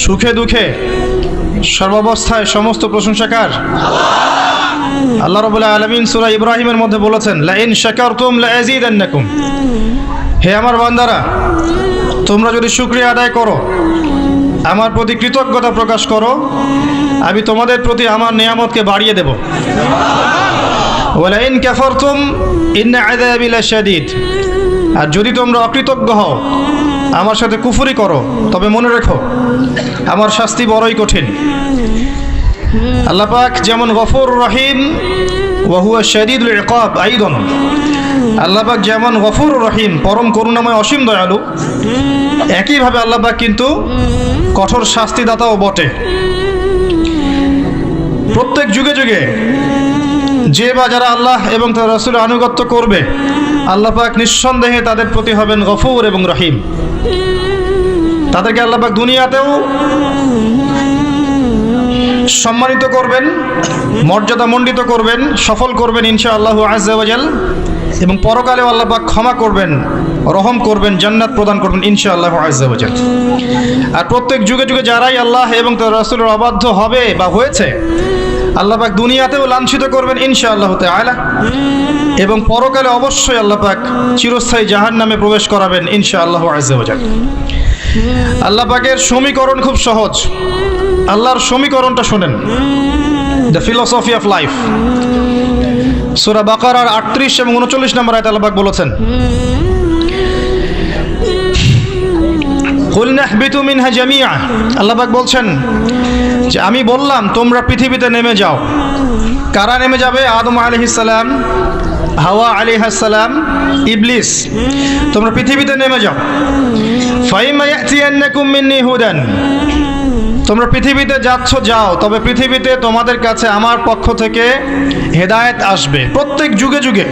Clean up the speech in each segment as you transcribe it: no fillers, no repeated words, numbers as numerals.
সুখে দুঃখে সর্বাবস্থায় সমস্ত প্রশংসাকার আল্লাহ রাব্বুল আলামিন সূরা ইব্রাহিমের মধ্যে বলেছেন, লা ইন শাকারতুম লা আযীদান্নাকুম। হে আমার বান্দারা, তোমরা যদি শুকরিয়া আদায় করো, আমার প্রতি কৃতজ্ঞতা প্রকাশ করো, আমি তোমাদের প্রতি আমার নিয়ামতকে বাড়িয়ে দেব। ওয়া লা ইন কাফারতুম ইন্না আযাবি লাশাদীদ। আর যদি তোমরা অকৃতজ্ঞ হও, আমার সাথে কুফরি করো, তবে মনে রেখো আমার শাস্তি বড়ই কঠিন। আল্লাহ পাক যেমন গফুর রহিম ওয়া হুয়া শাদীদুল ইকাব আইদান, আল্লাহ পাক যেমন গফুর রহিম পরম করুণাময় অসীম দয়ালু, একইভাবে আল্লাহ পাক কিন্তু কঠোর শাস্তিদাতাও বটে। প্রত্যেক যুগে যুগে যে বা যারা আল্লাহ এবং তার রাসূলের আনুগত্য করবে, আল্লাহ পাক নিঃসন্দেহে তাদের প্রতি হবেন গফুর এবং রহিম। তাদেরকে আল্লাহ পাক দুনিয়াতেও সম্মানিত করবেন, মর্যাদা মণ্ডিত করবেন, সফল করবেন ইনশাআল্লাহ আযজা ওয়া জাল, এবং পরকালেও আল্লাহ পাক ক্ষমা করবেন, রহম করবেন, জান্নাত প্রদান করবেন ইনশাআল্লাহ আযজা ওয়া জাল। আর প্রত্যেক যুগে যুগে যারাই আল্লাহ এবং তার রাসূলের অবাধ্য হবে বা হয়েছে, আল্লাহ পাক দুনিয়াতেও লাঞ্ছিত করবেন ইনশাআল্লাহ তাআলা, এবং পরকালে অবশ্যই আল্লাহ পাক চিরস্থায়ী জাহান্নামে প্রবেশ করাবেন ইনশাআল্লাহ আযজা ওয়া জাল। আল্লাহ পাকের সমীকরণ খুব সহজ। আল্লাহর সমীকরণটা শোনেন, দ্য ফিলোসফি অফ লাইফ। সূরা বাকারার ৩৮ এবং ৩৯ নম্বর আয়াতে আল্লাহ পাক বলেছেন, কুল নাহবিতু মিনহা জামিআ। আল্লাহ পাক বলছেন যে আমি বললাম তোমরা পৃথিবীতে নেমে যাও। কারা নেমে যাবে? আদম আলাইহিস সালাম, হাওয়া আলাইহিস সালাম, ইবলিস। তোমরা পৃথিবীতে নেমে যাও। ফাইমা ইয়াতিয়ান্নাকুম মিন্নি হুদান। তোমরা পৃথিবীতে যাচ্ছ, যাও, তবে পৃথিবীতে তোমাদের কাছে আমার পক্ষ থেকে হেদায়েত আসবে। প্রত্যেক যুগে যুগে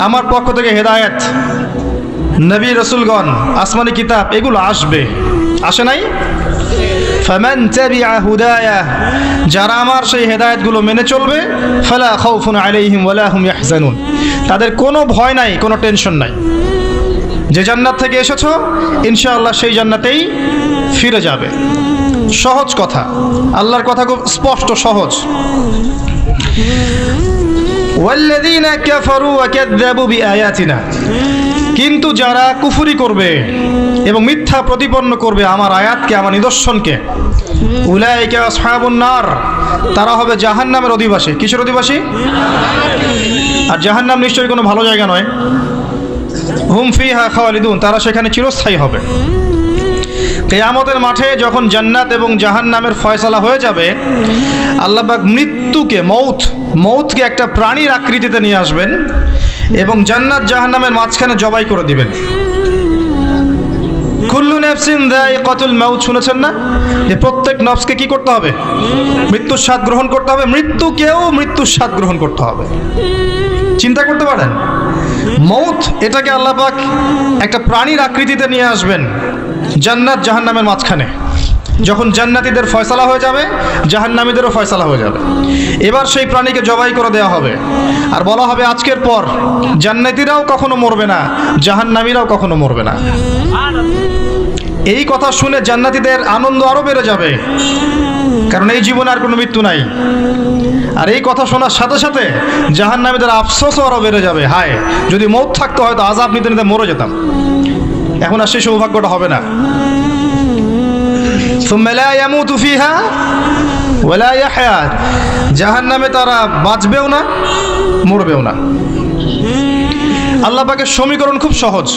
আমার পক্ষ থেকে হেদায়েত, নবী রাসূলগণ, আসমানি কিতাব এগুলো আসবে। আসে নাই? ফামান তাবিআ হুদায়া, যারা আমার সেই হেদায়েতগুলো মেনে চলবে, ফালা খাউফুন আলাইহিম ওয়ালা হুম ইয়াহজানুন, তাদের কোনো ভয় নাই, কোনো টেনশন নাই। যে জান্নাত থেকে এসেছো ইনশাআল্লাহ সেই জান্নাতেই ফিরে যাবে। সহজ কথা, আল্লাহর কথা খুব স্পষ্ট সহজ। ওয়াল্লাযীনা কাফারু ওয়া কাযযাবু বিআয়াতিনা, কিন্তু যারা কুফরি করবে এবং মিথ্যা প্রতিপন্ন করবে আমার আয়াতকে, আমার নিদর্শনকে, উলাইকা আসহাবুন নার, তারা হবে জাহান্নামের অধিবাসী। কিসের অধিবাসী? আর জাহান্নাম নিশ্চয়ই কোনো ভালো জায়গা নয়। হুম ফিহা খালিদুন, তারা সেখানে চিরস্থায়ী হবে। কিয়ামতের মাঠে যখন জান্নাত এবং জাহান্নামের ফয়সালা হয়ে যাবে, আল্লাহ পাক মৃত্যুকে, মৌতকে একটা প্রাণীর আকৃতিতে নিয়ে আসবেন এবং জান্নাত জাহান্নামের মাঝখানে জবাই করে দিবেন। কুল্লু নাফসিন যায়িকাতুল মাউত, শুনেছেন না? যে প্রত্যেক নফসকে কি করতে হবে? মৃত্যুর স্বাদ গ্রহণ করতে হবে। মৃত্যুকেও মৃত্যুর স্বাদ গ্রহণ করতে হবে। চিন্তা করতে পারেন? মৌত, এটাকে আল্লাহ পাক একটা প্রাণীর আকৃতিতে নিয়ে আসবেন জান্নাত জাহান্নামের মাঝখানে। যখন জান্নাতীদের ফয়সালা হয়ে যাবে, জাহান্নামীদেরও ফয়সালা হয়ে যাবে। এবার সেই প্রাণীকে জবাই করে দেওয়া হবে আর বলা হবে আজকের পর জান্নাতীরাও কখনো মরবে না, জাহান্নামীরাও কখনো মরবে না। এই কথা শুনে জান্নাতীদের আনন্দ আরো বেড়ে যাবে, কারণ এই জীবনে আর কোনো মৃত্যু নাই। আর এই কথা শোনার সাথে সাথে জাহান্নামীদের আফসোসও আরো বেড়ে যাবে, হায় যদি মৌত থাকতো হয়তো আযাব নিতে নিতে মরে যেতাম। এখন আর সেই সৌভাগ্যটা হবে না। সুম্মা লা ইয়ামুতু ফিহা ওয়া লা ইয়াহয়া, জাহান্নামে তারা বাঁচবেও না, মরবেও না। আল্লাহ পাকের সমীকরণ খুব সহজ।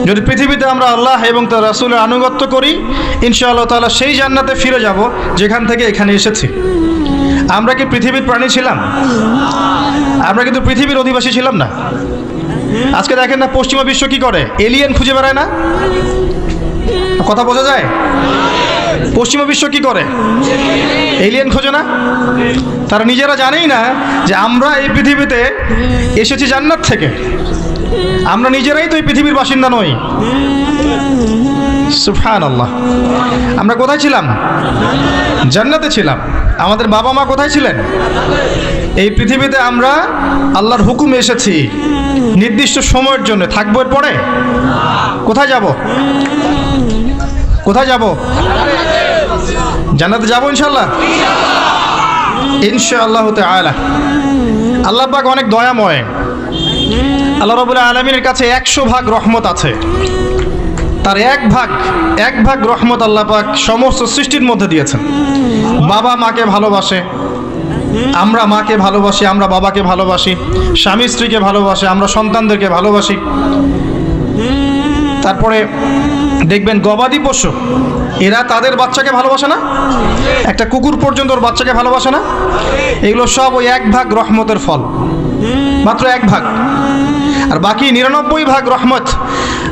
যদি পৃথিবীতে আমরা আল্লাহ এবং তার রাসূলের আনুগত্য করি, ইনশাআল্লাহ তাআলা সেই জান্নাতে ফিরে যাব যেখান থেকে এখানে এসেছি। আমরা কি পৃথিবীর প্রাণী ছিলাম? আমরা কিন্তু পৃথিবীর অধিবাসী ছিলাম না। আজকে দেখেন না পশ্চিমা বিশ্ব কি করে? এলিয়েন খুঁজে বেড়ায় না? কথা বোঝা যায়? পশ্চিমা বিশ্ব কি করে? এলিয়েন খোঁজে না? তারা নিজেরা জানেই না যে আমরা এই পৃথিবীতে এসেছি জান্নাত থেকে। আমরা নিজেরাই তো এই পৃথিবীর বাসিন্দা নই। সুবহানাল্লাহ। আমরা কোথায় ছিলাম? জান্নাতে ছিলাম। আমাদের বাবা মা কোথায় ছিলেন? এই পৃথিবীতে আমরা আল্লাহর হুকুমে এসেছি নির্দিষ্ট সময়ের জন্য। থাকবো এর পরে? কোথায় যাব? কোথায় যাব? জান্নাতে যাবো ইনশাআল্লাহ, ইনশাআল্লাহ তাআলা। আল্লাহ পাক অনেক দয়াময়। আল্লাহ রাব্বুল আলামিনের কাছে 100 ভাগ রহমত আছে, তার এক ভাগ রহমত আল্লাহ পাক সমস্ত সৃষ্টির মধ্যে দিয়েছেন। বাবা মাকে ভালোবাসে, আমরা মাকে ভালোবাসি, আমরা বাবাকে ভালোবাসি, স্বামী স্ত্রীকে ভালোবাসে, আমরা সন্তানদেরকে ভালোবাসি। তারপরে দেখবেন গবাদি পশু, এরা তাদের বাচ্চাকে ভালোবাসে না? একটা কুকুর পর্যন্ত ওর বাচ্চাকে ভালোবাসে না? এগুলো সব ওই 1 ভাগ রহমতের ফল, মাত্র 1 ভাগ। আর বাকি 99 ভাগ রহমত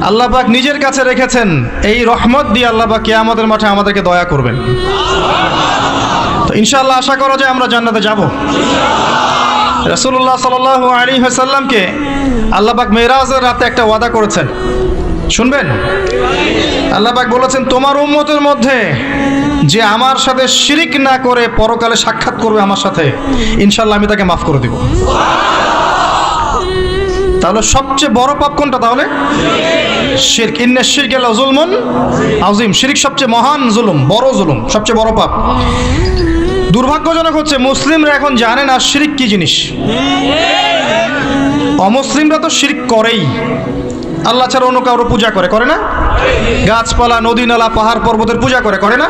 আল্লাহ পাক নিজের কাছে রেখেছেন। এই রহমত দিয়ে আল্লাহ পাক কিয়ামতের মাঠে আমাদেরকে দয়া করবেন। তো ইনশাআল্লাহ আশা করা যায় আমরা জান্নাতে যাব। রাসূলুল্লাহ সাল্লাল্লাহু আলাইহি ওয়াসাল্লামকে আল্লাহ পাক মেরাজের রাতে একটা ওয়াদা করেছেন, শুনবেন? আল্লাহ পাক বলেছেন, তোমার উম্মতের মধ্যে যে আমার সাথে শিরিক না করে পরকালে সাক্ষাৎ করবে আমার সাথে, ইনশাআল্লাহ আমি তাকে মাফ করে দিব। তাহলে সবচেয়ে বড় পাপ কোনটা? তাহলে শিরক। ইন্না শিরকা লাযুলমুন আযীম। শিরক সবচেয়ে মহান জুলুম, বড় জুলুম, সবচেয়ে বড় পাপ। দুর্ভাগ্যজনক হচ্ছে মুসলিমরা এখন জানে না শিরক কি জিনিস। অমুসলিমরা তো শিরক করেই, আল্লাহ ছাড়া অন্য কারো পূজা করে না? গাছপালা, নদী নালা, পাহাড় পর্বতের পূজা করে না?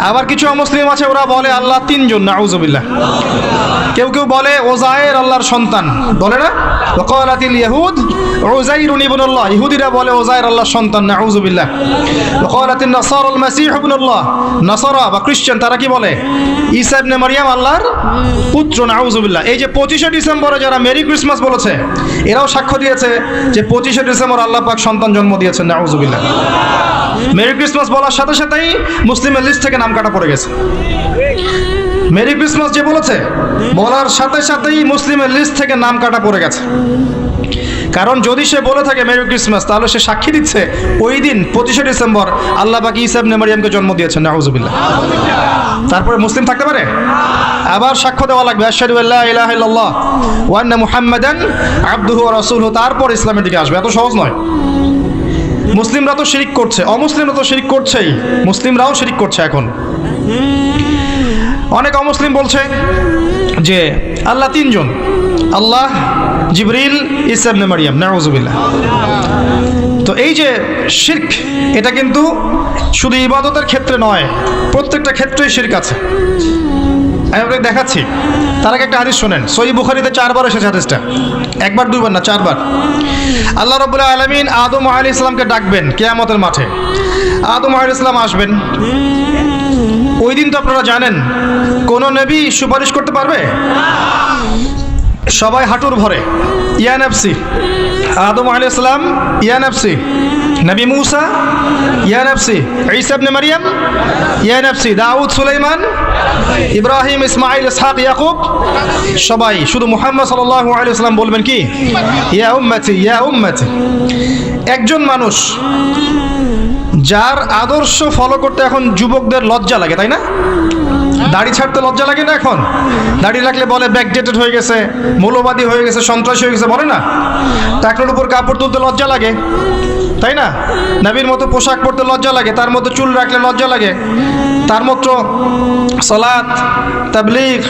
আবার কিছু অমুসলিম আছে, ওরা বলে আল্লাহ 3 জন, নাউযুবিল্লাহ। কেউ বলে ওজায়ের আল্লাহর সন্তান, বলে না? ওয়াকালাতিল ইয়াহুদ উযাইরুন ইবনুল্লাহ, ইহুদিরা বলে ওজায়ের আল্লাহর সন্তান, নাউযুবিল্লাহ। ওয়াকালাতিন নাসারাল মাসীহ ইবনুল্লাহ, নাসারা বা খ্রিস্টান তারা কি বলে? ঈসা ইবনে মারইয়াম আল্লাহর পুত্র, নাউযুবিল্লাহ। এই যে 25শে ডিসেম্বরে যারা মেরি ক্রিসমাস বলেছে, এরাও সাক্ষ্য দিয়েছে যে 25শে ডিসেম্বর আল্লাহ পাক সন্তান জন্ম দিয়েছেন, নাউযুবিল্লাহ। মেরি ক্রিসমাস বলার সাথে সাথেই মুসলিমের লিস্ট থেকে নাম কাটা পড়ে গেছে। মেরি ক্রিসমাস যে বলেছে, বলার সাথে সাথেই মুসলিমের লিস্ট থেকে নাম কাটা পড়ে গেছে। কারণ যদি সে বলে থাকে মেরি ক্রিসমাস, তাহলে সে সাক্ষী দিচ্ছে ওই দিন 25শে ডিসেম্বর আল্লাহ পাক ঈসা ইবনে মারইয়ামকে জন্ম দিয়েছেন, নাউযুবিল্লাহ। তারপরে মুসলিম থাকতে পারে? আবার সাক্ষ্য দেওয়া লাগবে, আশহাদু আল্লা ইলাহা ইল্লাল্লাহ ওয়া আন্না মুহাম্মাদান আবদুহু ওয়া রাসূলুহু, তারপর ইসলামের দিকে আসবে। এত সহজ নয়। মুসলিমরা তো শিরিক করছে, অমুসলিমরা তো শিরিক করছেই, মুসলিমরাও শিরিক করছে এখন। অনেক অমুসলিম বলছে যে আল্লাহ 3 জন, আল্লাহ, জিবরিল, ঈসা ইবনে মারইয়াম, নাউযুবিল্লাহ। তো এই যে শিরক, এটা কিন্তু শুধু ইবাদতের ক্ষেত্রে নয়, প্রত্যেকটা ক্ষেত্রেই শিরক আছে। আমি আপনাকে দেখাচ্ছি। তার আগে একটা হাদিস শোনেন, সহিহ বুখারীতে 4 বার এসেছে হাদিসটা, 1 বার 2 বার না, 4 বার। আল্লাহ রাব্বুল আলামিন আদম আলাইহিস সালামকে ডাকবেন কিয়ামতের মাঠে। আদম আলাইহিস সালাম আসবেন। ওই দিন তো আপনারা জানেন কোন নবী সুপারিশ করতে পারবে? সবাই হাঁটুর ভরে ইয়া নাফসি। আদম আলাইহিস সালাম ইয়া নাফসি, নবী মুসা ইয়া নাফসি, ঈসা ইবনে মারইয়াম ইয়া নাফসি, দাউদ, সুলাইমান, ইব্রাহিম, ইসমাঈল, ইসহাক, ইয়াকুব, সবাই। শুধু মুহাম্মদ সাল্লাল্লাহু আলাইহি ওয়াসাল্লাম বলবেন কি? ইয়া উম্মতি, ইয়া উম্মতি। একজন মানুষ যার আদর্শ ফলো করতে এখন যুবকদের লজ্জা লাগে, তাই না? দাড়ি ছাড়তে লজ্জা লাগে না এখন? দাড়ি রাখলে বলে ব্যাকডেটেড হয়ে গেছে, মৌলবাদী হয়ে গেছে, সন্ত্রাসী হয়ে গেছে, বলে না? টাকনোর উপর কাপড় তুলতে লজ্জা লাগে, তাই না? নবীর মতো পোশাক পরতে লজ্জা লাগে, তার মতো চুল রাখলে লজ্জা লাগে, তার মতো সালাত, তাবলীগ,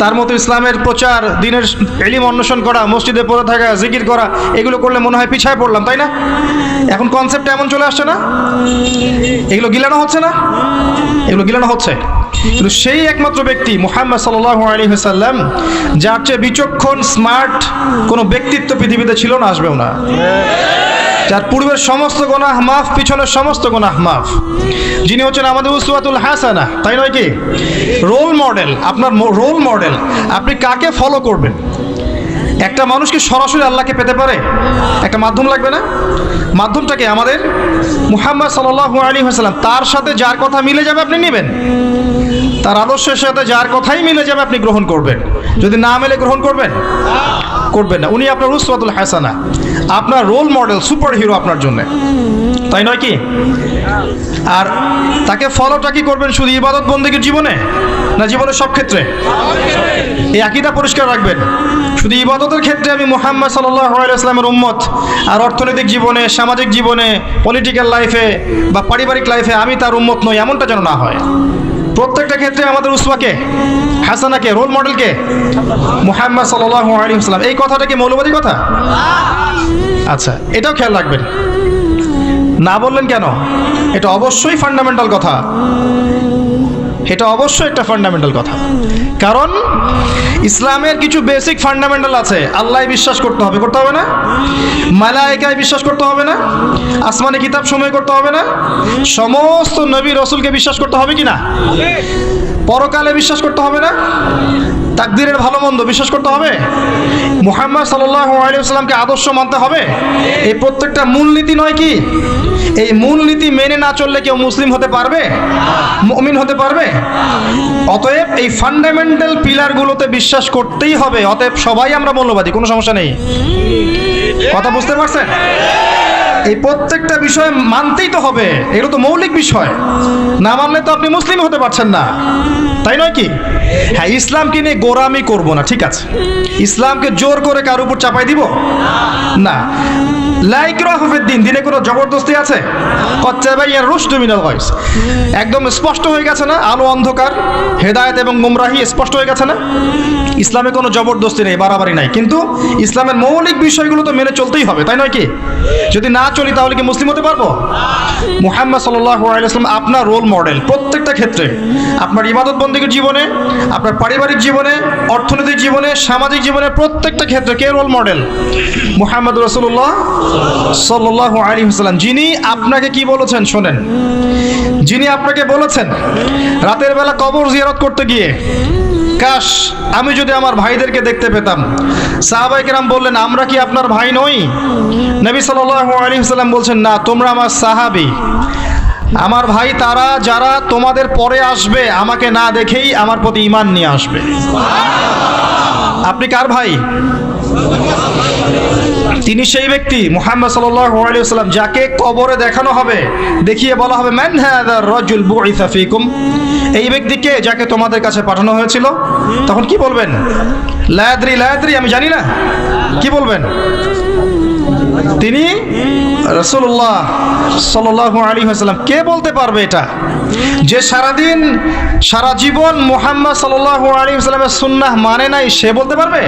তার মতো ইসলামের প্রচার, দ্বীনের ইলম অন্বেষণ করা, মসজিদে পড়ে থাকা, জিকির করা, এগুলো করলে মনে হয় পিছায় পড়লাম, তাই না? এখন কনসেপ্ট এমন চলে আসছে না? এগুলো গিলানো হচ্ছে না? এগুলো গিলানো হচ্ছে। কিন্তু সেই একমাত্র ব্যক্তি মুহাম্মদ সাল্লাল্লাহু আলাইহি ওয়াসাল্লাম, যার চেয়ে বিচক্ষণ, স্মার্ট কোনো ব্যক্তিত্ব পৃথিবীতে ছিল না, আসবেও না। যার পূর্বের সমস্ত গুনাহ মাফ, পিছনের সমস্ত গুনাহ মাফ, যিনি হচ্ছেন আমাদের উসওয়াতুল হাসানা, তাই নয় কি? Role model. আপনার রোল মডেল, আপনি কাকে ফলো করবেন? একটা মানুষ কি সরাসরি আল্লাহকে পেতে পারে? একটা মাধ্যম লাগবে না? মাধ্যমটাকে আমাদের মুহাম্মদ সাল্লাল্লাহু আলাইহি ওয়াসাল্লাম। তার সাথে যার কথা মিলে যাবে আপনি নেবেন, তার আদর্শের সাথে যার কথাই মিলে যাবে আপনি গ্রহণ করবেন। যদি না মেলে গ্রহণ করবেন না। উনি আপনার উসওয়াতুল হাসানা, আপনার রোল মডেল, সুপার হিরো আপনার জন্য। তাই নয় কি? আর তাকে ফলোটা কি করবেন শুধু ইবাদত বন্দেগীর জীবনে, না জীবনের সব ক্ষেত্রে? এই আকীদা পরিষ্কার রাখবেন। শুধু ইবাদতের ক্ষেত্রে আমি মুহাম্মদ সাল্লাল্লাহু আলাইহি ওয়াসাল্লামের উম্মত, আর অর্থনৈতিক জীবনে, সামাজিক জীবনে, পলিটিক্যাল লাইফে বা পারিবারিক লাইফে আমি তার উম্মত নই, এমনটা যেন না হয়। প্রত্যেকটা ক্ষেত্রে আমাদের উসওয়াকে হাসানাকে, রোল মডেলকে মুহাম্মদ সাল্লাল্লাহু আলাইহি ওয়াসাল্লাম। এই কথাটা কি মৌলবাদী কথা? আচ্ছা, এটাও খেয়াল রাখবেন। না বললেন কেন? এটা অবশ্যই ফান্ডামেন্টাল কথা, এটা অবশ্যই একটা ফান্ডামেন্টাল কথা। কারণ ইসলামের কিছু বেসিক ফান্ডামেন্টাল আছে। আল্লাহ বিশ্বাস করতে হবে, করতে হবে না? মালায়েকায় বিশ্বাস করতে হবে না? আসমানি কিতাব সমূহ করতে হবে না? সমস্ত নবী রসুলকে বিশ্বাস করতে হবে কি না? পরকালে বিশ্বাস করতে হবে না? তাকদীরের ভালো মন্দ বিশ্বাস করতে হবে? মুহাম্মদ সাল্লাল্লাহু আলাইহি ওয়াসাল্লামকে আদর্শ মানতে হবে। এই প্রত্যেকটা মূলনীতি নয় কি? এই মূলনীতি মেনে না চললে কেউ মুসলিম হতে পারবে, মুমিন হতে পারবে? অতএব এই ফান্ডামেন্টাল পিলারগুলোতে বিশ্বাস করতেই হবে। অতএব সবাই আমরা মৌলবাদী, কোনো সমস্যা নেই। কথা বুঝতে পারছেন? এই প্রত্যেকটা বিষয় মানতেই তো হবে, এগুলো তো মৌলিক বিষয়। না মানলে তো আপনি মুসলিম হতে পারছেন না, তাই নয় কি? হ্যাঁ, ইসলামকে নিয়ে গোরামি করব না, ঠিক আছে। ইসলামকে জোর করে কার উপর চাপাই দিব না। লা ইকরাহা ফিদ্দিন, দিনে কোনো জবরদস্তি আছে? ক্বাদ তাবায়্যানা রুশদু মিনাল গায়স, একদম স্পষ্ট হয়ে গেছে না? আলো অন্ধকার, হেদায়েত এবং গুমরাহি স্পষ্ট হয়ে গেছে না? ইসলামে কোনো জবরদস্তি নেই, বাড়াবাড়ি নাই। কিন্তু ইসলামের মৌলিক বিষয়গুলো তো মেনে চলতেই হবে, তাই নয় কি? যদি না চলি তাহলে কি মুসলিম হতে পারবো? মুহাম্মদ সাল্লাল্লাহু আলাইহি ওয়াসাল্লাম আপনার রোল মডেল প্রত্যেকটা ক্ষেত্রে। আপনার ইবাদত বন্দেগীর জীবনে, আপনার পারিবারিক জীবনে, অর্থনৈতিক জীবনে, সামাজিক জীবনে, প্রত্যেকটা ক্ষেত্রে কে রোল মডেল? মুহাম্মদ রাসূলুল্লাহ সাল্লাল্লাহু আলাইহি ওয়াসাল্লাম। যিনি আপনাকে কি বলেছেন শোনেন। যিনি আপনাকে বলেছেন রাতের বেলা কবর জিয়ারত করতে গিয়ে, কাশ আমি যদি আমার ভাইদেরকে দেখতে পেতাম। সাহাবায়ে কেরাম বললেন, আমরা কি আপনার ভাই নই? নবী সাল্লাল্লাহু আলাইহি ওয়াসাল্লাম বলছেন, না, তোমরা আমার সাহাবী। আমার ভাই তারা যারা তোমাদের পরে আসবে, আমাকে না দেখেই আমার প্রতি ঈমান নিয়ে আসবে। আপনি কার ভাই? তিনি সেই ব্যক্তি মুহাম্মদ সাল্লাল্লাহু আলাইহি ওয়াসাল্লাম যাকে কবরে দেখানো হবে, দেখিয়ে বলা হবে, মান হাযার রাজুল বুইসা ফীকুম, এই ব্যক্তিকে যাকে তোমাদের কাছে পাঠানো হয়েছিল। তখন কি বলবেন? লা আদরি, লা আদরি, আমি জানি না। কি বলবেন? তিনি রাসূলুল্লাহ সাল্লাল্লাহু আলাইহি ওয়াসাল্লাম। কে বলতে পারবে এটা? যে সারাদিন সারা জীবন মুহাম্মদ সাল্লাল্লাহু আলাইহি ওয়াসাল্লামের সুন্নাহ মানে নাই, সে বলতে পারবে?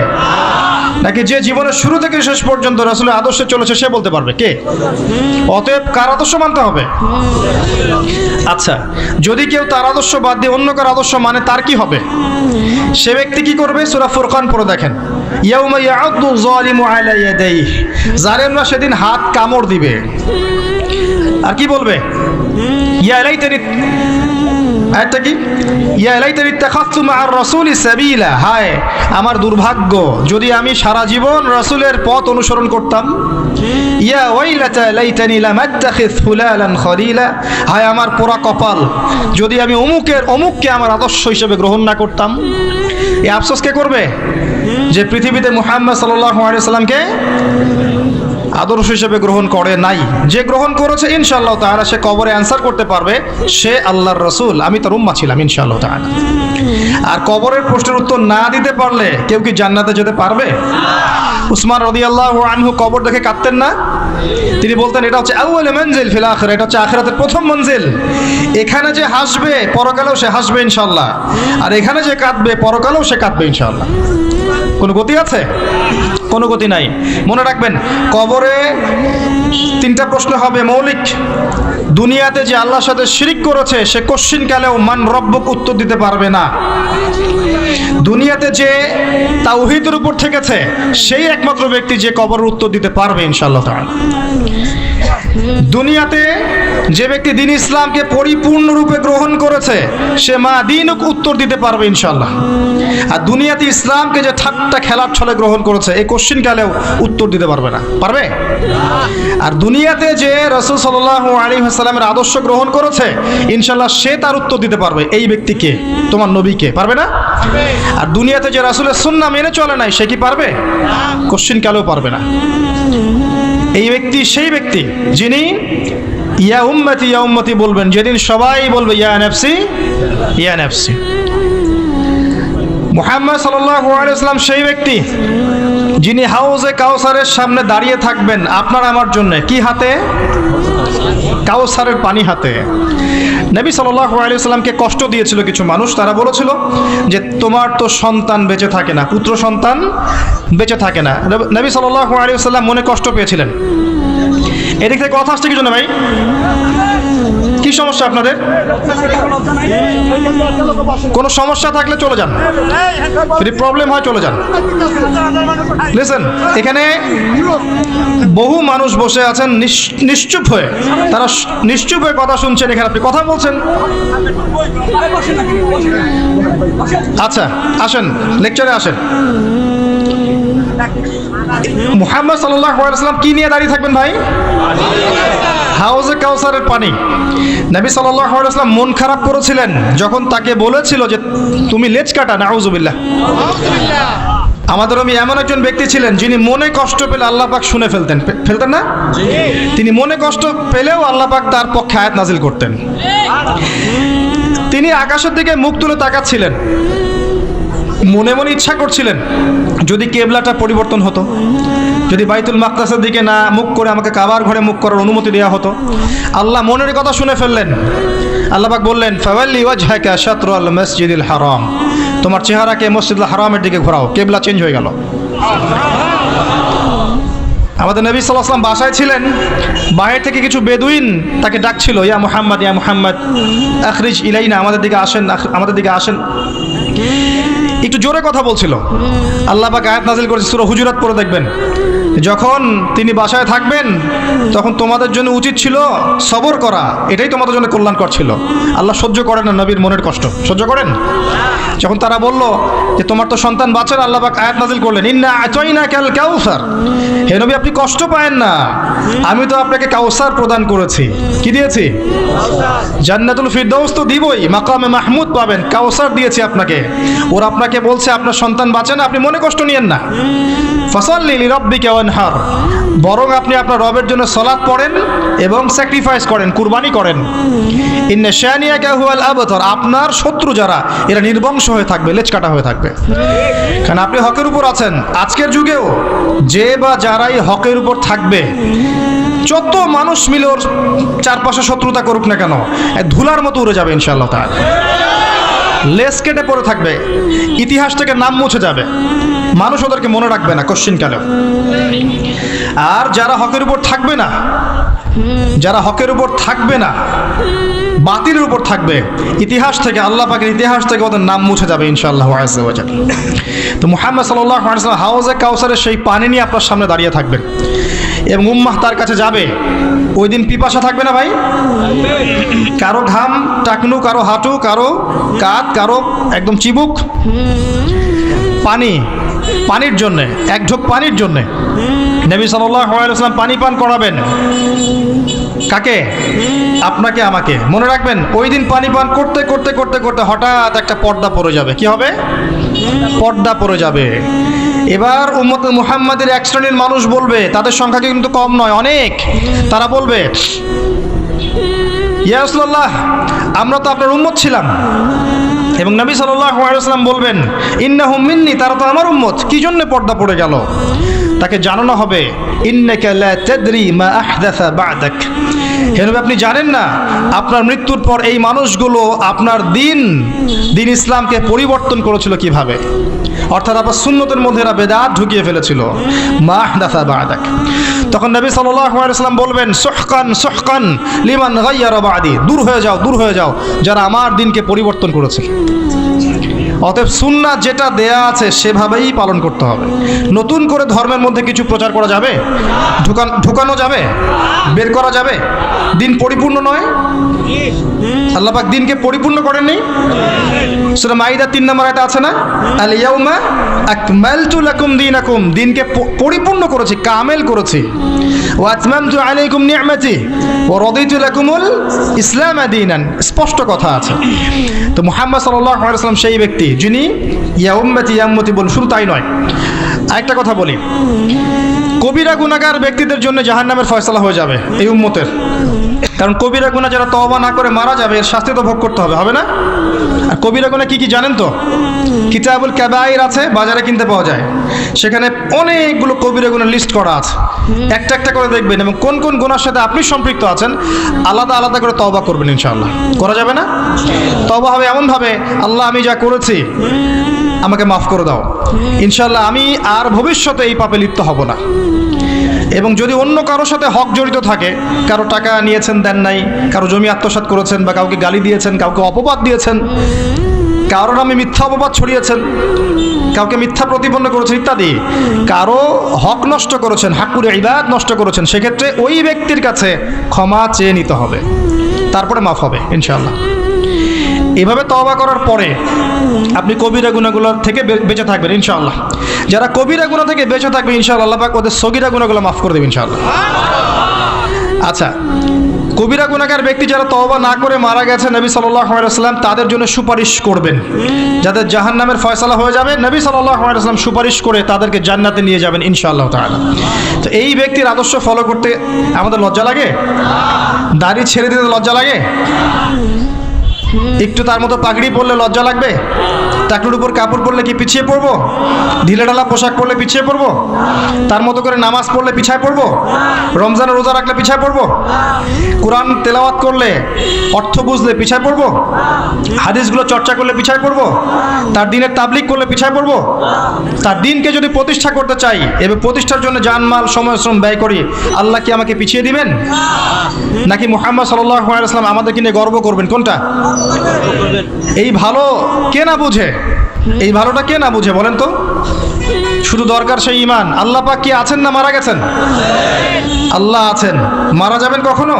নাকি যে জীবনের শুরু থেকে শেষ পর্যন্ত রাসূলের আদর্শে চলেছে সে বলতে পারবে? কে? অতএব কার আদর্শ মানতে হবে? আচ্ছা, যদি কেউ তার আদর্শ বাদ দিয়ে অন্য কার আদর্শ মানে, তার কি হবে? সে ব্যক্তি কি করবে? সূরা ফুরকান পড়ে দেখেন। ইয়াউমা ইয়াউদ্দু যালিমু আলা ইয়াদাইহি, জালেমরা সেদিন হাত কামড় দিবে। আর কি বলবে? ইয়া লাইতানি, আয়াতটা কি? ইয়া লাইতানি ইত্তাখাযতু মা'আর রাসূলি সাবিলা, হায় আমার দুর্ভাগ্য যদি আমি সারা জীবন রাসূলের পথ অনুসরণ করতাম। ইয়া ওয়াইলাতা লাইতানি লাম আত্তাখিয ফুলালান খলিলা, হায় আমার পোড়া কপাল যদি আমি অমুককে আমার আদর্শ হিসেবে গ্রহণ না করতাম। এই আফসোস কে করবে? যে পৃথিবীতে মুহাম্মদ সাল্লাল্লাহু আলাইহি ওয়াসাল্লামকে আদর্শ হিসেবে গ্রহণ করে নাই। যে গ্রহণ করেছে ইনশাআল্লাহ তাআলা সে কবরে অ্যানসার করতে পারবে, সে আল্লাহর রাসূল, আমি তার উম্মাহ ছিলাম ইনশাআল্লাহ তাআলা। আর কবরের প্রশ্নের উত্তর না দিতে পারলে কেউ কি জান্নাতে যেতে পারবে? উসমান রাদিয়াল্লাহু আনহু কবর দেখে কাঁদতেন না? তিনি বলতেন, এটা হচ্ছে আউয়াল মানজিল ফিল আখিরা, এটা হচ্ছে আখিরাতের প্রথম মঞ্জিল। এখানে যে হাসবে পরকালেও সে হাসবে ইনশাআল্লাহ, আর এখানে যে কাঁদবে পরকালেও সে কাঁদবে ইনশাআল্লাহ। কোনো গতি আছে? কোনো গতি নাই। মনে রাখবেন, কবরে তিনটা প্রশ্ন হবে মৌলিক। দুনিয়াতে যে আল্লাহর সাথে শিরিক করেছে সে কোশ্চিনকালেও মান রব্বুক উত্তর দিতে পারবে না। দুনিয়াতে যে তাওহীদের উপর থেকেছে সেই একমাত্র ব্যক্তি যে কবরের উত্তর দিতে পারবে ইনশাআল্লাহ তাআলা। দুনিয়াতে যে ব্যক্তি দ্বীন ইসলামকে পরিপূর্ণরূপে গ্রহণ করেছে সে মা দিনুক উত্তর দিতে পারবে ইনশাআল্লাহ। আর দুনিয়াতে ইসলামকে যে ঠাট্টা খেলার ছলে গ্রহণ করেছে এই কোশ্চিনকালেও উত্তর দিতে পারবে না। পারবে? আর দুনিয়াতে যে রাসূল সাল্লাল্লাহু আলাইহি ওয়াসাল্লামের আদর্শ গ্রহণ করেছে ইনশাআল্লাহ সে তার উত্তর দিতে পারবে, এই ব্যক্তিকে, তোমার নবীকে। পারবে না? আর দুনিয়াতে যে রাসূলের সুন্নাহ মেনে চলে নাই সে কি পারবে? কোশ্চিনকালেও পারবে না। এই ব্যক্তি সেই ব্যক্তি যিনি ইয়া উম্মতি বলবেন, যেদিন সবাই বলবে ইয়া নাফসি ইয়া নাফসি। মুহাম্মদ সাল্লাল্লাহু আলাইহি ওয়াসাল্লাম সেই ব্যক্তি যিনি হাউজে কাউসারের সামনে দাঁড়িয়ে থাকবেন আপনার আমার জন্য, কি হাতে? কাউসারের পানি হাতে। নবী সাল্লাল্লাহু আলাইহি ওয়াসাল্লামকে কষ্ট দিয়েছিল কিছু মানুষ, তারা বলেছিল যে তোমার তো সন্তান বেঁচে থাকে না, পুত্র সন্তান বেঁচে থাকে না। নবী সাল্লাল্লাহু আলাইহি ওয়াসাল্লাম মনে কষ্ট পেয়েছিলেন। এদিক থেকে কথা আসছে কি জন্য ভাই? কি সমস্যা আপনাদের? কোনো সমস্যা থাকলে চলে যান, যদি প্রবলেম হয় চলে যান। লিসেন, এখানে বহু মানুষ বসে আছেন নিশ্চুপ হয়ে, তারা নিশ্চুপ হয়ে কথা শুনছেন, এখানে আপনি কথা বলছেন। আচ্ছা আসেন, লেকচারে আসেন। মুহাম্মদ সাল্লাল্লাহু আলাইহি ওয়াসাল্লাম কি নিয়ে দাঁড়িয়ে থাকবেন ভাই? হাউজে কাউসারের পানি। নবী সাল্লাল্লাহু আলাইহি ওয়াসাল্লাম মন খারাপ করেছিলেন যখন তাকে বলেছিল যে তুমি লেজ কাটা, নাউজুবিল্লাহ। আমাদের আমি এমন একজন ব্যক্তি ছিলেন যিনি মনে কষ্ট পেলে আল্লাহ পাক শুনে ফেলতেন না? তিনি মনে কষ্ট পেলেও আল্লাহ পাক তার পক্ষে আয়াত নাজিল করতেন। তিনি আকাশের দিকে মুখ তুলে তাকাচ্ছিলেন, মনে মনে ইচ্ছা করছিলেন যদি কেবলাটা পরিবর্তন হতো, যদি বাইতুল মাকদাসের দিকে না মুখ করে আমাকে কাবার ঘরে মুখ করার অনুমতি দেওয়া হতো। আল্লাহ মনের কথা শুনে ফেললেন। আল্লাহ পাক বললেন ফাওয়াল্লি ওয়াজহাকা শাতরাল মসজিদিল হারাম, তোমার চেহারাকে মসজিদুল হারামের দিকে ঘোরাও। কেবলা চেঞ্জ হয়ে গেল। আমাদের নবী সাল্লাল্লাহু আলাইহি ওয়াসাল্লাম বাসায় ছিলেন, বাইরে থেকে কিছু বেদুইন তাকে ডাকছিল, ইয়া মুহাম্মদ ইয়া মুহাম্মদ আখরিজ ইলাইনা, আমাদের দিকে আসেন, আমাদের দিকে আসেন। একটু জোরে কথা বলছিল। আল্লাহ পাক আয়াত নাজিল করেছে, সূরা হুজুরাত পড়ে দেখবেন। যখন তিনি বাসায় থাকবেন তখন তোমাদের জন্য উচিত ছিল সবর করা, এটাই তোমাদের জন্য কল্যাণকর ছিল। আল্লাহ সহ্য করেন না নবীর মনের কষ্ট, সহ্য করেন। যখন তারা বলল যে তোমার তো সন্তান বাঁচে না, আল্লাহ পাক আয়াত নাজিল করলেন ইন্না আতাইনাকাল কাউসার, হে নবী আপনি কষ্ট পায়েন না, আমি তো আপনাকে কাউসার প্রদান করেছি। কি দিয়েছি? জান্নাতুল ফিরদাউস তো দিবই, মাকামে মাহমুদ পাবেন, কাউসার দিয়েছি আপনাকে। ওরা আপনাকে বলছে আপনার সন্তান বাঁচে না, আপনি মনে কষ্ট নিয়েন না। ফাসাল্লি লিরাব্বিকা ওয়ানহার, বরং আপনি আপনার রবের জন্য সালাত পড়েন এবং স্যাক্রিফাইস করেন, কুরবানি করেন। ইন্না শানিয়াকা হুয়াল আবতার, আপনার শত্রু যারা এরা নির্বংশ হয়ে থাকবে, লেজ কাটা হয়ে থাকবে। কারণ আপনি হকের উপর আছেন। আজকের যুগেও যে বা যারাই হকের উপর থাকবে, যত মানুষ মিলে ওর চারপাশে শত্রুতা করুক না কেন, ধুলার মতো উড়ে যাবে ইনশাআল্লাহ তাআলা। লেজ কেটে পড়ে থাকবে, ইতিহাস থেকে নাম মুছে যাবে, মানুষ ওদেরকে মনে রাখবে না কোশ্চিনকালেও। আর যারা হকের উপর থাকবে না, যারা হকের উপর থাকবে না, বাতিলের উপর থাকবে, ইতিহাস থেকে, আল্লাহ পাকের ইতিহাস থেকে ওদের নাম মুছে যাবে ইনশাআল্লাহ আযজা ওয়া জাল। তো মুহাম্মদ সাল্লাল্লাহু আলাইহি ওয়াসাল্লাম হাউজে কাউসারের সেই পানি নিয়ে আপনার সামনে দাঁড়িয়ে থাকবেন এবং উম্মাহ তার কাছে যাবে। ওই দিন পিপাসা থাকবে না ভাই? কারো ঘাম টাকনু, কারো হাঁটু, কারো কাঁধ, কারো একদম চিবুক, পানির জন্যে, এক ঢোক পানির জন্যে নবী সাল্লাল্লাহু আলাইহি ওয়াসাল্লাম পানি পান করাবেন। কাকে? আপনাকে, আমাকে। মনে রাখবেন ওই দিন পানি পান করতে করতে করতে করতে হঠাৎ একটা পর্দা পড়ে যাবে। কি হবে? পর্দা পড়ে যাবে। এবার উম্মতে মুহাম্মাদের এক শ্রেণীর মানুষ বলবে, তাদের সংখ্যা কিন্তু কম নয়, অনেক। তারা বলবে ইয়া রাসূলুল্লাহ, আমরা তো আপনার উম্মত ছিলাম। এবং নবী সাল্লাল্লাহু আলাইহি ওয়াসাল্লাম বলবেন ইন্নাহুম মিন্নি, তারা তো আমার উম্মত, কি জন্য পর্দা পড়ে গেল? তাকে জানানো হবে ইন্নাকা লা তাদরি মা আহদাসা বা'দাক, হে নবী আপনি জানেন না আপনার মৃত্যুর পর এই মানুষগুলো আপনার দিন ইসলামকে পরিবর্তন করেছিল কিভাবে। অর্থাৎ আপনার সুন্নতের মধ্যে এরা বেদাত ঢুকিয়ে ফেলেছিল। মা আহদাসা বা'দাক। তখন নবী সাল্লাল্লাহু আলাইহি ওয়াসাল্লাম বলবেন সুহকান সুহকান লিমান গায়্যারা বা'দি, দূর হয়ে যাও, দূর হয়ে যাও যারা আমার দিনকে পরিবর্তন করেছে। অতএব সুন্নাহ যেটা দেয়া আছে সেভাবেই পালন করতে হবে। নতুন করে ধর্মের মধ্যে কিছু প্রচার করা যাবে? ঢুকানো যাবে? বের করা যাবে? দিন পরিপূর্ণ নয়? আল্লাহ পাক দিনকে পরিপূর্ণ করেননি? সূরা মাইদা 3 নম্বর আয়াতে আছে না, আল ইয়াউমা আকমালতু লাকুম দীনাকুম, দিনকে পরিপূর্ণ করেছি, কামেল করেছি। ওয়া আতমামতু আলাইকুম নি'মাতি ওয়া রাদিতু লাকুমুল ইসলাম দীনান, স্পষ্ট কথা আছে। তো মুহাম্মদ সাল্লাল্লাহু আলাইহি ওয়াসাল্লাম সেই ব্যক্তি যিনি ইয়া উম্মতি ইয়া উম্মতি বলেন। শুধু তাই নয়, আরেকটা কথা বলি, কবিরা গুনাহগার ব্যক্তিদের জন্য জাহান্নামের ফয়সালা হয়ে যাবে এই উম্মতের। কারণ কবিরা গুনাহ যারা তওবা না করে মারা যাবে এর শাস্তি তো ভোগ করতে হবে, হবে না? আর কবিরা গুনাহ কি কি জানেন তো? কিতাবুল কাবাইর আছে, বাজারে কিনতে পাওয়া যায়, সেখানে অনেকগুলো কবিরা গুনাহ লিস্ট করা আছে। একটা একটা করে দেখবেন এবং কোন কোন গুনার সাথে আপনি সম্পৃক্ত আছেন আলাদা আলাদা করে তওবা করবেন ইনশাআল্লাহ। করা যাবে না? তওবা হবে এমনভাবে, আল্লাহ আমি যা করেছি আমাকে মাফ করে দাও, ইনশাআল্লাহ আমি আর ভবিষ্যতে এই পাপে লিপ্ত হব না। এবং যদি অন্য কারোর সাথে হক জড়িত থাকে, কারো টাকা নিয়েছেন দেন নাই, কারো জমি আত্মসাৎ করেছেন, বা কাউকে গালি দিয়েছেন, কাউকে অপবাদ দিয়েছেন, কারোর নামে মিথ্যা অপবাদ ছড়িয়েছেন, কাউকে মিথ্যা প্রতিপন্ন করেছেন ইত্যাদি, কারো হক নষ্ট করেছেন, হাক্কুর ইবাদ নষ্ট করেছেন, সেক্ষেত্রে ওই ব্যক্তির কাছে ক্ষমা চেয়ে নিতে হবে, তারপরে মাফ হবে ইনশাআল্লাহ। এভাবে তওবা করার পরে আপনি কবিরা গুনাহগুলোর থেকে বেঁচে থাকবেন ইনশাআল্লাহ। যারা কবিরা গুনাহ থেকে বেঁচে থাকবে ইনশাআল্লাহ, আল্লাহ পাক ওদের সগীরা গুনাহগুলো মাফ করে দেবেন ইনশাআল্লাহ। আচ্ছা, কবিরা গুনাহগার ব্যক্তি যারা তওবা না করে মারা গেছে, নবী সাল্লাল্লাহু আলাইহি ওয়াসাল্লাম তাদের জন্য সুপারিশ করবেন। যাদের জাহান্নামের ফয়সালা হয়ে যাবে, নবী সাল্লাল্লাহু আলাইহি ওয়াসাল্লাম সুপারিশ করে তাদেরকে জান্নাতে নিয়ে যাবেন ইনশাআল্লাহ তাআলা। তো এই ব্যক্তির আদর্শ ফলো করতে আমাদের লজ্জা লাগে? দাড়ি ছেড়ে দিতে লজ্জা লাগে? একটু তার মতো পাগড়ি পরলে লজ্জা লাগবে? টাকলুর উপর কাপড় পরলে কি পিছিয়ে পড়বো? ঢিলেঢালা পোশাক পরলে পিছিয়ে পড়বো? তার মতো করে নামাজ পড়লে পিছিয়ে পড়বো? রমজানের রোজা রাখলে পিছিয়ে পড়বো? কোরআন তেলাওয়াত করলে, অর্থ বুঝলে পিছিয়ে পড়বো? হাদিসগুলো চর্চা করলে পিছিয়ে পড়বো? তার দিনের তাবলীগ করলে পিছিয়ে পড়বো? তার দিনকে যদি প্রতিষ্ঠা করতে চাই এবং প্রতিষ্ঠার জন্য জানমাল সময় শ্রম ব্যয় করি, আল্লাহ কি আমাকে পিছিয়ে দিবেন? নাকি মুহাম্মদ সাল্লাল্লাহু আলাইহি ওয়াসাল্লাম আমাদেরকে নিয়ে গর্ব করবেন? কোনটা? এই ভালো কে না বুঝে? এই ভালোটা কে না বুঝে বলেন তো? শুধু দরকার সেই ঈমান। আল্লাহ পাক কি আছেন না মারা গেছেন? আল্লাহ আছেন। মারা যাবেন কখনো?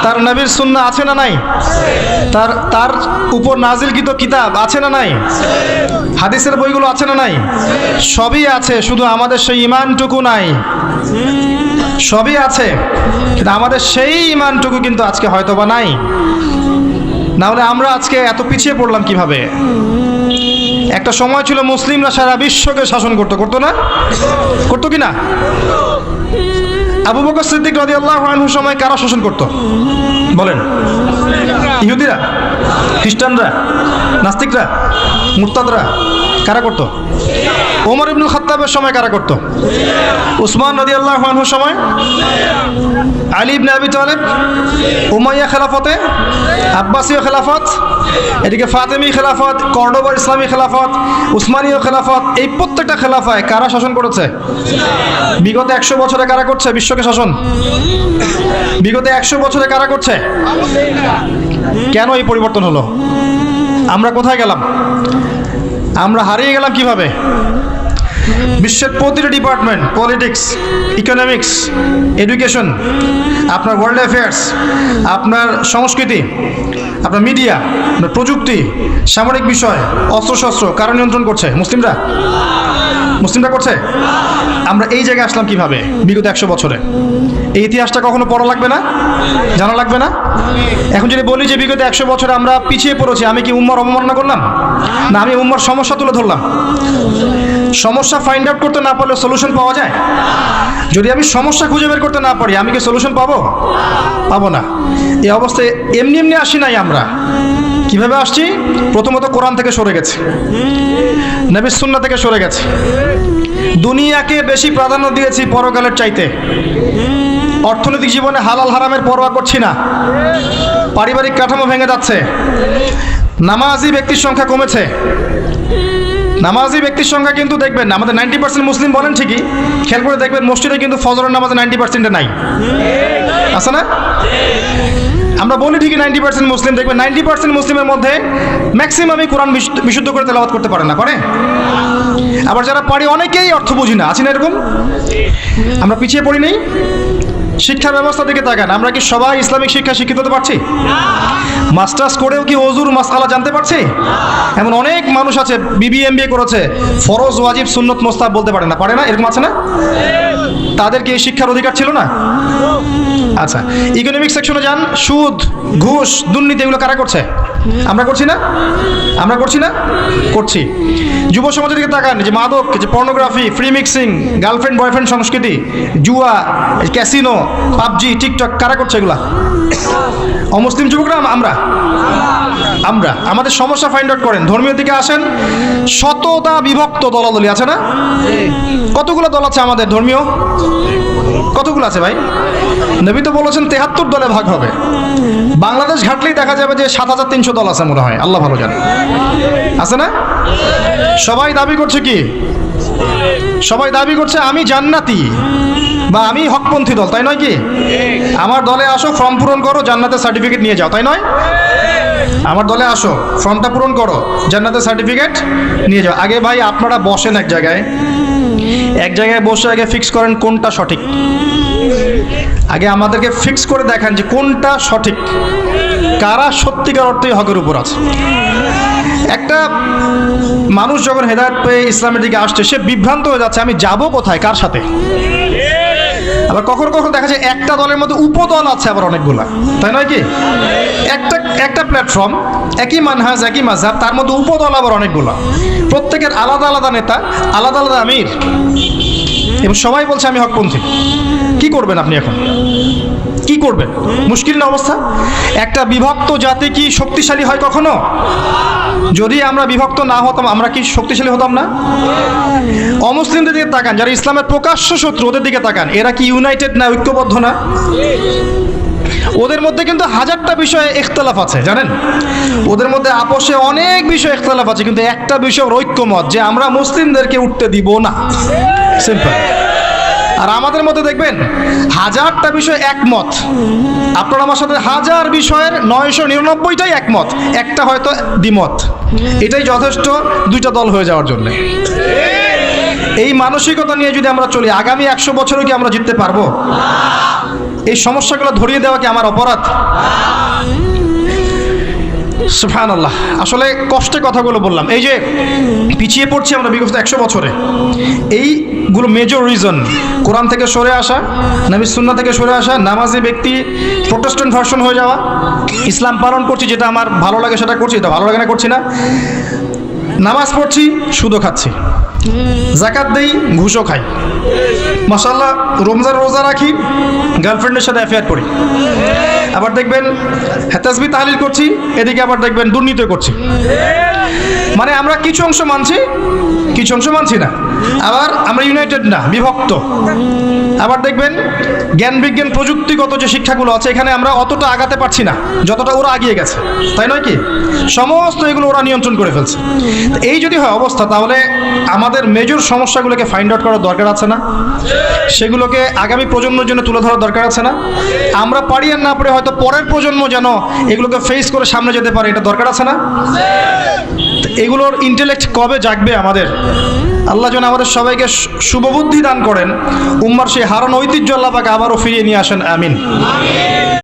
তার নবীর সুন্নাহ আছে না নাই? তার উপর নাজিলকৃত কিতাব আছে না নাই? হাদিসের বইগুলো আছে না নাই? সবই আছে, শুধু আমাদের সেই ঈমানটুকু নাই। সবই আছে, কিন্তু আমাদের সেই ঈমানটুকু কিন্তু আজকে হয়তোবা নাই। না হলে আমরা আজকে এত পিছিয়ে পড়লাম কিভাবে? একটা সময় ছিল মুসলিমরা সারা বিশ্বকে শাসন করতো না? করতো কি না? আবু বকর সিদ্দিক রাদিয়াল্লাহু আনহুর সময় কারা শাসন করতো বলেন? ইহুদিরা, খ্রিস্টানরা, নাস্তিকরা, মুরতাদরা? কারা করতো? ওমর ইবনুল খাত্তাবের সময় কারা করতো? উসমান রাদিয়াল্লাহু আনহুর সময়? আলী ইবনে আবি তালেব? উমাইয়া খেলাফতে, আব্বাসীয় খেলাফত, এদিকে ফাতেমি খেলাফত, কর্ডোবার ইসলামী খেলাফত, উসমানীয় খেলাফত, এই প্রত্যেকটা খেলাফায় কারা শাসন করেছে? বিগত 100 বছরে কারা করছে বিশ্বকে শাসন? বিগত 100 বছরে কারা করছে? কেন এই পরিবর্তন হলো? আমরা কোথায় গেলাম? আমরা হারিয়ে গেলাম কিভাবে? বিশ্বের প্রতিটি ডিপার্টমেন্ট, পলিটিক্স, ইকোনমিক্স, এডুকেশন, আপনার ওয়ার্ল্ড অ্যাফেয়ার্স, আপনার সংস্কৃতি, আপনার মিডিয়া, আপনার প্রযুক্তি, সামরিক বিষয়, অস্ত্রশস্ত্র কারা নিয়ন্ত্রণ করছে? মুসলিমরা করছে। আমরা এই জায়গায় আসলাম কিভাবে বিগত 100 বছরে? এই ইতিহাসটা কখনো পড়া লাগবে না? জানা লাগবে না? এখন যদি বলি যে বিগত 100 বছরে আমরা পিছিয়ে পড়েছি, আমি কি উম্মার অবমাননা করলাম? না, আমি উম্মার সমস্যা তুলে ধরলাম। সমস্যা ফাইন্ড আউট করতে না পারলে সলিউশন পাওয়া যায়? যদি আমি সমস্যা খুঁজে বের করতে না পারি, আমি কি সলিউশন পাবো না। এই অবস্থায় এমনি আসি নাই আমরা। কিভাবে আসছি? প্রথমত কোরআন থেকে সরে গেছে, নবীর সুন্নাহ থেকে সরে গেছে, দুনিয়াকে বেশি প্রাধান্য দিয়েছি পরকালের চাইতে, অর্থনৈতিক জীবনে হালাল হারামের পরোয়া করছি না, পারিবারিক কাঠামো ভেঙে যাচ্ছে, নামাজি ব্যক্তির সংখ্যা কমেছে। নামাজি ব্যক্তির সংখ্যা কিন্তু দেখবেন আমাদের 90% মুসলিম বলেন ঠিকই, খেয়াল করে দেখবেন মসজিদে কিন্তু ফজরের নামাজে 90% নাই, আছে না? আমরা বলি ঠিকই 90% মুসলিম, দেখবেন 90% মুসলিমের মধ্যে ম্যাক্সিমামই কোরআন বিশুদ্ধ করে তেলাওয়াত করতে পারে না, পারে? আবার যারা পারি অনেকেই অর্থ বুঝি না, আছে না এরকম? আমরা পিছিয়ে পড়ি নেই? শিক্ষা ব্যবস্থা দিকে তাকান, আমরা কি সবাই ইসলামিক শিক্ষা শিক্ষিত হতে পারছি? মাস্টার্স করেও কি ওযুর মাসআলা জানতে পারছি? এমন অনেক মানুষ আছে BBA করেছে, ফরজ ওয়াজিব সুন্নত মুস্তাহাব বলতে পারে না, এরকম আছে না? তাদের কি এই শিক্ষার অধিকার ছিল না? আচ্ছা, ইকোনমিক সেকশনে যান, সুদ, ঘুষ, দুর্নীতি এগুলো কারা করছে? আমরা করছি না? আমরা করছি না? করছি। যুব সমাজের দিকে তাকান, যে মাদক, যে pornography, free mixing, girlfriend boyfriend সংস্কৃতি, জুয়া, ক্যাসিনো, পাবজি, টিকটক, কারা করছে এগুলা? অমুসলিম যুবকরা। আমরা আমাদের সমস্যা ফাইন্ড আউট করেন। ধর্মীয় দিকে আসেন, শতটা বিভক্ত দলাদলি আছে না? কতগুলো দল আছে আমাদের ধর্মীয়? কতগুলো আছে ভাই? নবী তো বলেছেন 73 দলে ভাগ হবে। বাংলাদেশ ঘাটলেই দেখা যাবে যে 7300 দল আছে মনে হয়, আল্লাহ ভালো জানে। আছে না? সবাই দাবি করছে কি? সবাই দাবি করছে আমি জান্নাতি বা আমি হকপন্থী দল, তাই নয় কি? আমার দলে আসো, ফর্ম পূরণ করো, জান্নাতের সার্টিফিকেট নিয়ে যাও, তাই নয়? আমার দলে আসো, ফর্মটা পূরণ করো, জান্নাতের সার্টিফিকেট নিয়ে যাও। আগে ভাই আপনারা বসেন এক জায়গায় বসে আগে ফিক্স করেন কোনটা সঠিক। আগে আমাদেরকে ফিক্স করে দেখান যে কোনটা সঠিক, কারা সত্যিকার অর্থেই হকের উপর আছে। একটা মানুষ যখন হেদায়েত পেয়ে ইসলামের দিকে আসছে, সে বিভ্রান্ত হয়ে যাচ্ছে আমি যাব কোথায়, কার সাথে। আবার কখনো কখনো দেখা যায় একটা দলের মধ্যে উপদল আছে আবার অনেকগুলা, তাই নয় কি? একটা প্ল্যাটফর্ম, একই মানহাজ, একই মাযহাব, তার মধ্যে উপদল আবার অনেকগুলা, প্রত্যেকের আলাদা আলাদা নেতা, আলাদা আলাদা আমির, এবং সবাই বলছে আমি হকপন্থী। কি করবেন আপনি এখন? কি করবেন? মুশকিল না অবস্থা? একটা বিভক্ত জাতি কি শক্তিশালী হয় কখনো? যদি আমরা বিভক্ত না হতাম, আমরা কি শক্তিশালী হতাম না? অমুসলিমদের দিকে তাকান, যারা ইসলামের প্রকাশ্য শত্রু, ওদের দিকে তাকান, এরা কি ইউনাইটেড না, ঐক্যবদ্ধ না? ওদের মধ্যে কিন্তু হাজারটা বিষয়ে ইখতিলাফ আছে, জানেন? ওদের মধ্যে আপোষে অনেক বিষয়ে ইখতিলাফ আছে, কিন্তু একটা বিষয় ঐক্যমত, যে আমরা মুসলিমদেরকে উঠতে দিব না। সিম্পল। আর আমাদের মধ্যে দেখবেন হাজারটা বিষয় একমত, আপনার আমার সাথে হাজার বিষয়ের 999টাই একমত, একটা হয়তো দ্বিমত। এটাই যথেষ্ট দুইটা দল হয়ে যাওয়ার জন্য। এই মানসিকতা নিয়ে যদি আমরা চলি, আগামী 100 বছরও কি আমরা জিততে পারবো? এই সমস্যাগুলো ধরিয়ে দেওয়া কি আমার অপরাধ? সুবহানাল্লাহ। আসলে কষ্টে কথাগুলো বললাম। এই যে পিছিয়ে পড়ছি আমরা বিগত 100 বছরে, এইগুলো মেজর রিজন। কোরআন থেকে সরে আসা, নবী সুন্নাহ থেকে সরে আসা, নামাজি ব্যক্তি প্রোটেস্ট্যান্ট ভার্সন হয়ে যাওয়া, ইসলাম পালন করছি, যেটা আমার ভালো লাগে সেটা করছি, এটা ভালো লাগে না করছি না, নামাজ পড়ছি, সুদও খাচ্ছি, যাকাত দেই, ঘুষও খাই, মাশাআল্লাহ রমজান রোজা রাখি, গার্লফ্রেন্ডের সাথে অ্যাফেয়ার করি, আবার দেখবেন তাসবিহ তাহলিল করছি, এদিকে আবার দেখবেন দুর্নীতি করছি। মানে আমরা কিছু অংশ মানছি, কিছু অংশ মানছি না। আবার আমরা ইউনাইটেড না, বিভক্ত। আবার দেখবেন জ্ঞান বিজ্ঞান প্রযুক্তিগত যে শিক্ষাগুলো আছে, এখানে আমরা অতটা আগাতে পারছি না যতটা ওরা এগিয়ে গেছে, তাই নয় কি? সমস্ত এগুলো ওরা নিয়ন্ত্রণ করে ফেলছে। এই যদি হয় অবস্থা, তাহলে আমাদের মেজর সমস্যাগুলোকে ফাইন্ড আউট করার দরকার আছে না? সেগুলোকে আগামী প্রজন্মের জন্য তুলে ধরার দরকার আছে না? আমরা পারি আর না পারি, হয়তো পরের প্রজন্ম যেন এগুলোকে ফেস করে সামনে যেতে পারে, এটা দরকার আছে না? এগুলোর ইন্টেলেক্ট কবে জাগবে আমাদের? আল্লাহ যেন আমাদের সবাইকে শুভবুদ্ধি দান করেন, উম্মার সেই হারানো ঐতিহ্য আল্লাহ পাক আবারও ফিরিয়ে নিয়ে আসেন, আমিন।